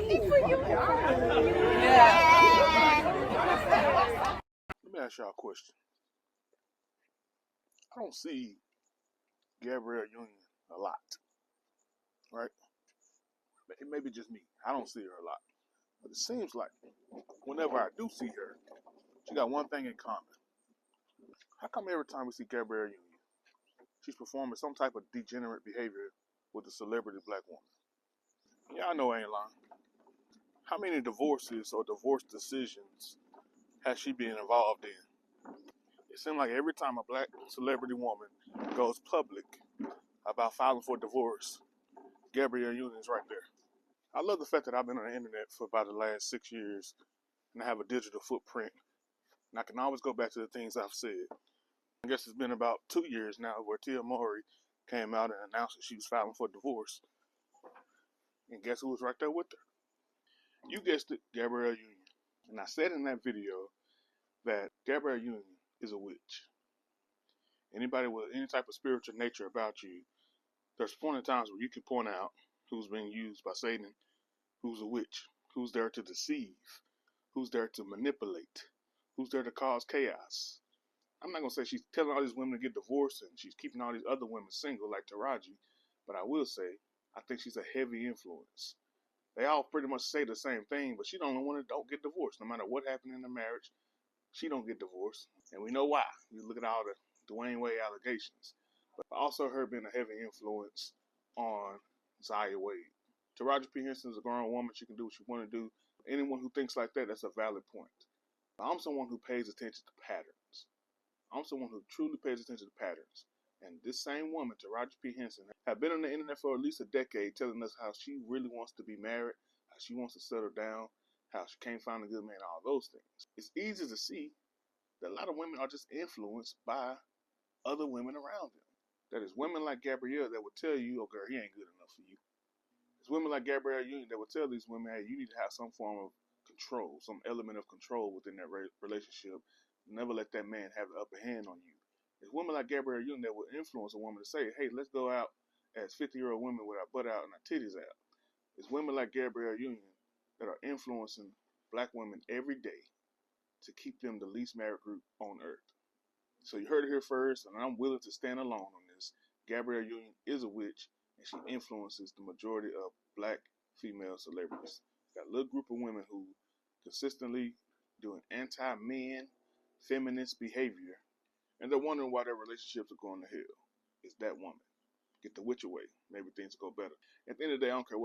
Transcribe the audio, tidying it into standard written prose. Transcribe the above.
Let me ask y'all a question. I don't see Gabrielle Union a lot, right? It may be just me. I don't see her a lot. But it seems like whenever I do see her, she got one thing in common. How come every time we see Gabrielle Union, she's performing some type of degenerate behavior with a celebrity black woman? Yeah, I know I ain't lying. How many divorces or divorce decisions has she been involved in? It seems like every time a black celebrity woman goes public about filing for divorce, Gabrielle Union is right there. I love the fact that I've been on the internet for about the last 6 years and I have a digital footprint. And I can always go back to the things I've said. I guess it's been about 2 years now where Tia Mowry came out and announced that she was filing for divorce. And guess who was right there with her? You guessed it, Gabrielle Union. And I said in that video that Gabrielle Union is a witch. Anybody with any type of spiritual nature about you, there's plenty of times where you can point out who's being used by Satan, who's a witch, who's there to deceive, who's there to manipulate, who's there to cause chaos. I'm not going to say she's telling all these women to get divorced and she's keeping all these other women single like Taraji, but I will say I think she's a heavy influence. They all pretty much say the same thing, but she's the only one that don't get divorced. No matter what happened in the marriage, she don't get divorced. And we know why. You look at all the Dwayne Wade allegations. But also her being a heavy influence on Zaya Wade. Taraji P. Henson is a grown woman. She can do what she want to do. Anyone who thinks like that, that's a valid point. I'm someone who pays attention to patterns. I'm someone who truly pays attention to patterns. And this same woman, Taraji P. Henson, have been on the internet for at least a decade telling us how she really wants to be married, how she wants to settle down, how she can't find a good man, all those things. It's easy to see that a lot of women are just influenced by other women around them. That is women like Gabrielle that would tell you, oh girl, he ain't good enough for you. It's women like Gabrielle Union that would tell these women, hey, you need to have some form of control, some element of control within that relationship. Never let that man have the upper hand on you. It's women like Gabrielle Union that will influence a woman to say, hey, let's go out as 50-year-old women with our butt out and our titties out. It's women like Gabrielle Union that are influencing black women every day to keep them the least married group on earth. So you heard it here first, and I'm willing to stand alone on this. Gabrielle Union is a witch, and she influences the majority of black female celebrities. Got a little group of women who consistently doing anti-men, feminist behavior, and they're wondering why their relationships are going to hell. It's that woman. Get the witch away. Maybe things will go better. At the end of the day, I don't care what